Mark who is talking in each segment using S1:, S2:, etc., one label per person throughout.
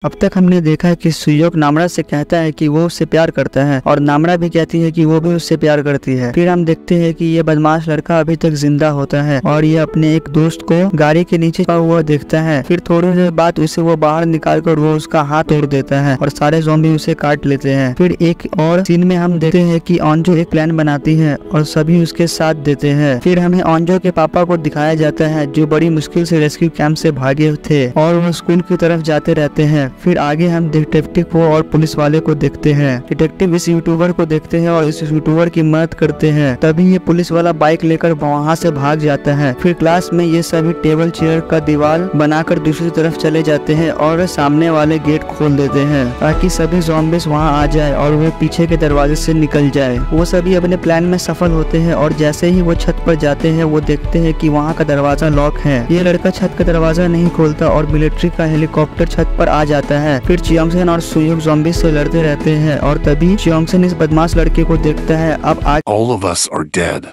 S1: अब तक हमने देखा है कि सुयोक नामरा से कहता है कि वो उससे प्यार करता है और नामरा भी कहती है कि वो भी उससे प्यार करती है। फिर हम देखते हैं कि ये बदमाश लड़का अभी तक जिंदा होता है और ये अपने एक दोस्त को गाड़ी के नीचे छुपा हुआ देखता है। फिर थोड़ी देर बाद उसे वो बाहर निकाल कर वो उसका हाथ तोड़ देता है और सारे ज़ॉम्बी उसे काट लेते हैं। फिर एक और सीन में हम देखते हैं कि ऑन्जो एक प्लान बनाती है और सभी उसके साथ देते हैं। फिर हमें ऑन्जो के पापा को दिखाया जाता है जो बड़ी मुश्किल से रेस्क्यू कैंप से भागे थे और वो स्कूल की तरफ जाते रहते हैं। फिर आगे हम डिटेक्टिव को और पुलिस वाले को देखते हैं। डिटेक्टिव इस यूट्यूबर को देखते हैं और इस यूट्यूबर की मदद करते हैं। तभी ये पुलिस वाला बाइक लेकर वहाँ से भाग जाता है। फिर क्लास में ये सभी टेबल चेयर का दीवार बनाकर दूसरी तरफ चले जाते हैं और सामने वाले गेट खोल देते हैं ताकि सभी ज़ॉम्बीज़ वहाँ आ जाए और वो पीछे के दरवाजे से निकल जाए। वो सभी अपने प्लान में सफल होते हैं और जैसे ही वो छत पर जाते हैं वो देखते हैं कि वहाँ का दरवाजा लॉक है। ये लड़का छत का दरवाजा नहीं खोलता और मिलिट्री का हेलीकॉप्टर छत पर आ जाता है। फिर चियोंगसेन और सुयोक ज़ॉम्बी से लड़ते रहते हैं और तभी चियोंगसेन इस बदमाश लड़के को देखता है। अब आज
S2: All of us are dead.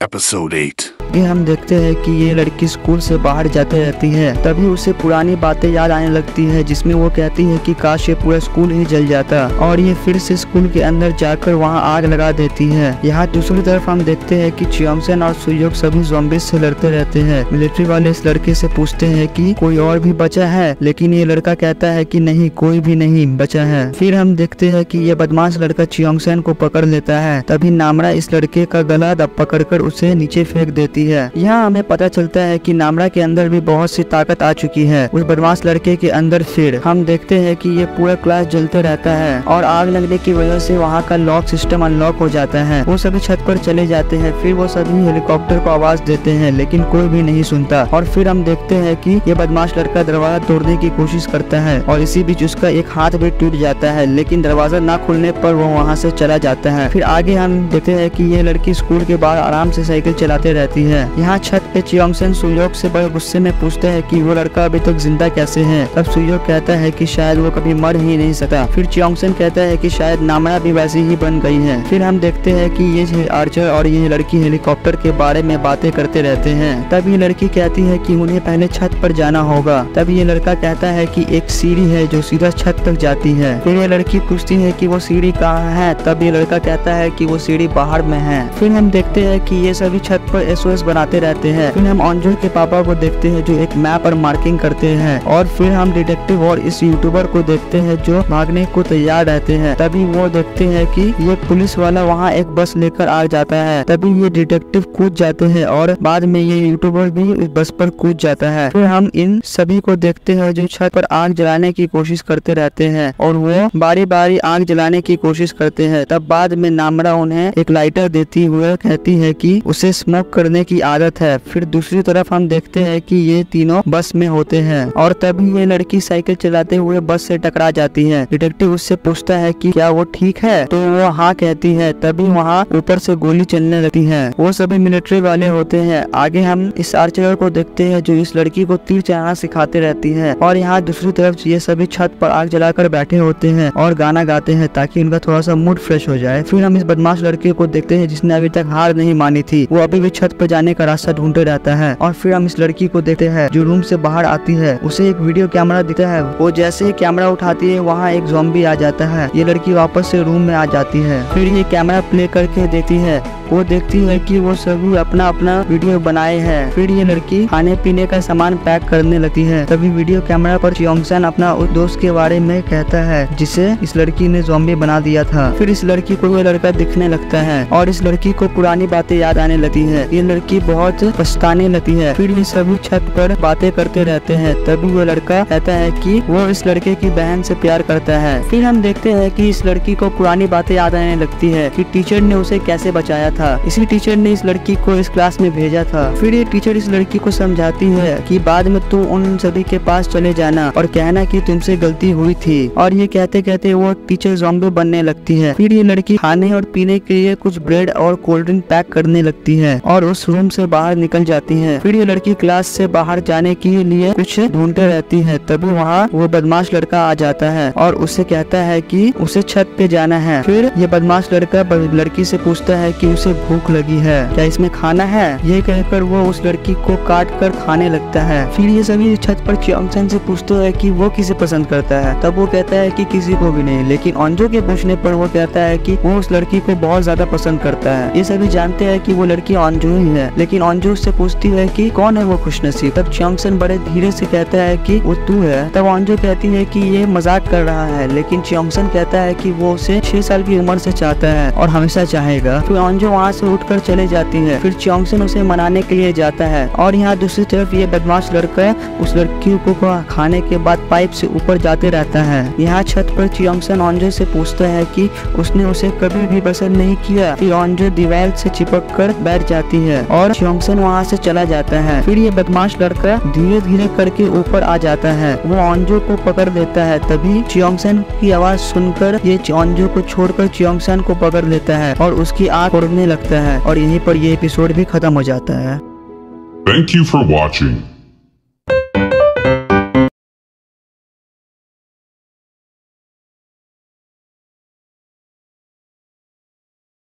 S2: Episode 8.
S1: हम देखते हैं कि ये लड़की स्कूल से बाहर जाते रहती है। तभी उसे पुरानी बातें याद आने लगती है जिसमें वो कहती है कि काश ये पूरा स्कूल ही जल जाता और ये फिर से स्कूल के अंदर जाकर वहाँ आग लगा देती है। यहाँ दूसरी तरफ हम देखते हैं कि चियोंगसेन और सुयोक सभी ज़ॉम्बीज़ से लड़ते रहते हैं। मिलिट्री वाले इस लड़के से पूछते हैं कि कोई और भी बचा है, लेकिन ये लड़का कहता है कि नहीं, कोई भी नहीं बचा है। फिर हम देखते हैं कि ये बदमाश लड़का चियोंगसेन को पकड़ लेता है। तभी नामरा इस लड़के का गला पकड़कर उसे नीचे फेंक देती है। यहाँ हमें पता चलता है कि नामरा के अंदर भी बहुत सी ताकत आ चुकी है उस बदमाश लड़के के अंदर। फिर हम देखते हैं कि ये पूरा क्लास जलते रहता है और आग लगने की वजह से वहाँ का लॉक सिस्टम अनलॉक हो जाता है। वो सभी छत पर चले जाते हैं। फिर वो सभी हेलीकॉप्टर को आवाज देते हैं लेकिन कोई भी नहीं सुनता। और फिर हम देखते हैं कि ये बदमाश लड़का दरवाजा तोड़ने की कोशिश करता है और इसी बीच उसका एक हाथ भी टूट जाता है, लेकिन दरवाजा ना खुलने पर वो वहाँ से चला जाता है। फिर आगे हम देखते हैं कि ये लड़की स्कूल के बाहर आराम से साइकिल चलाते रहती है। यहाँ छत पे चियोंगसेन सुयोक से बड़े गुस्से में पूछता है कि वो लड़का अभी तक जिंदा कैसे है। तब सुयोक कहता है कि शायद वो कभी मर ही नहीं सकता। फिर चियोंगसेन कहता है कि शायद नामरा भी वैसी ही बन गई है। फिर हम देखते हैं कि ये आर्चर और ये लड़की हेलीकॉप्टर के बारे में बातें करते रहते हैं। तब ये लड़की कहती है कि उन्हें पहले छत पर जाना होगा। तब ये लड़का कहता है कि एक सीढ़ी है जो सीधा छत तक जाती है। फिर ये लड़की पूछती है कि वो सीढ़ी कहाँ है। तब ये लड़का कहता है कि वो सीढ़ी बाहर में है। फिर हम देखते हैं कि ये सभी छत पर SOS बनाते रहते हैं। फिर हम ऑन्जो के पापा को देखते हैं जो एक मैप पर मार्किंग करते हैं और फिर हम डिटेक्टिव और इस यूट्यूबर को देखते हैं जो भागने को तैयार रहते हैं। तभी वो देखते हैं कि ये पुलिस वाला वहाँ एक बस लेकर आ जाता है। तभी ये डिटेक्टिव कूद जाते हैं और बाद में ये यूट्यूबर भी इस बस पर कूद जाता है। फिर हम इन सभी को देखते हैं जो छत पर आग जलाने की कोशिश करते रहते हैं और वो बारी बारी आग जलाने की कोशिश करते हैं। तब बाद में नामरा उन्हें एक लाइटर देती हुए कहती है कि उसे स्मोक करने की आदत है। फिर दूसरी तरफ हम देखते हैं कि ये तीनों बस में होते हैं और तभी ये लड़की साइकिल चलाते हुए बस से टकरा जाती है। डिटेक्टिव उससे पूछता है कि क्या वो ठीक है, तो वो हाँ कहती है। तभी वहाँ ऊपर से गोली चलने लगती है। वो सभी मिलिट्री वाले होते हैं। आगे हम इस आर्चर को देखते हैं जो इस लड़की को तीर चलाना सिखाते रहती है और यहाँ दूसरी तरफ ये सभी छत पर आग जलाकर बैठे होते हैं और गाना गाते हैं ताकि उनका थोड़ा सा मूड फ्रेश हो जाए। फिर हम इस बदमाश लड़के को देखते हैं जिसने अभी तक हार नहीं मानी थी। वो अभी भी छत पर जाने का रास्ता ढूंढते रहता है और फिर हम इस लड़की को देखते हैं जो रूम से बाहर आती है। उसे एक वीडियो कैमरा दिखता है। वो जैसे ही कैमरा उठाती है वहाँ एक ज़ॉम्बी आ जाता है। ये लड़की वापस से रूम में आ जाती है। फिर ये कैमरा प्ले करके देती है। वो देखती है कि वो सभी अपना अपना वीडियो बनाए हैं। फिर ये लड़की खाने पीने का सामान पैक करने लगती है। तभी वीडियो कैमरा पर चियोंगसेन अपना उस दोस्त के बारे में कहता है जिसे इस लड़की ने ज़ॉम्बी बना दिया था। फिर इस लड़की को वो लड़का दिखने लगता है और इस लड़की को पुरानी बातें याद आने लगती है। ये लड़की बहुत पछताने लगती है। फिर ये सभी छत पर बातें करते रहते हैं। तभी वो लड़का कहता है कि वो इस लड़के की बहन से प्यार करता है। फिर हम देखते हैं कि इस लड़की को पुरानी बातें याद आने लगती है कि टीचर ने उसे कैसे बचाया था। इसी टीचर ने इस लड़की को इस क्लास में भेजा था। फिर ये टीचर इस लड़की को समझाती है कि बाद में तू उन सभी के पास चले जाना और कहना कि तुमसे गलती हुई थी। और ये कहते कहते वो टीचर ज़ॉम्बी बनने लगती है। फिर ये लड़की खाने और पीने के लिए कुछ ब्रेड और कोल्ड ड्रिंक पैक करने खाने लगती है और उस रूम से बाहर निकल जाती है। फिर ये लड़की क्लास से बाहर जाने के लिए कुछ ढूंढते रहती है, तभी वहाँ वो बदमाश लड़का आ जाता है और उससे कहता है कि उसे छत पे जाना है। फिर ये बदमाश लड़का लड़की से पूछता है कि उसे भूख लगी है, क्या इसमें खाना है। ये कहकर वो उस लड़की को काट कर खाने लगता है। फिर ये सभी छत पर च्योंगसन से पूछते हैं कि वो किसे पसंद करता है। तब वो कहता है कि किसी को भी नहीं, लेकिन अंजू के पूछने पर वो कहता है कि वो उस लड़की को बहुत ज्यादा पसंद करता है। ये सभी जानते हैं कि वो लड़की अंजू ही है, लेकिन अंजू उससे पूछती है कि कौन है वो खुशनसीब। तब च्योंगसन बड़े धीरे से कहता है कि वो तू है। तब अंजू कहती है कि ये मजाक कर रहा है, लेकिन च्योंगसन कहता है कि वो उसे 6 साल की उम्र से चाहता है और हमेशा चाहेगा। फिर अंजू वहाँ से उठकर चले जाती है। फिर च्योंगसन उसे मनाने के लिए जाता है और यहाँ दूसरी तरफ ये बदमाश लड़का उस लड़की को खाने के बाद पाइप से ऊपर जाते रहता है। यहाँ छत पर च्योंगसन अंजू से पूछता है कि उसने उसे कभी भी पसंद नहीं किया। फिर अंजू दीवार से चिपक कर बैठ जाती है और च्योंगसन वहाँ से चला जाता है। फिर ये बदमाश लड़का धीरे धीरे करके ऊपर आ जाता है, वो अंजू को पकड़ लेता है। तभी च्योंगसन की आवाज सुनकर ये अंजू को छोड़कर च्योंगसन को पकड़ लेता है और उसकी आँख फोड़ने लगता है और यहीं पर ये एपिसोड भी खत्म हो जाता है।
S3: Thank you for watching.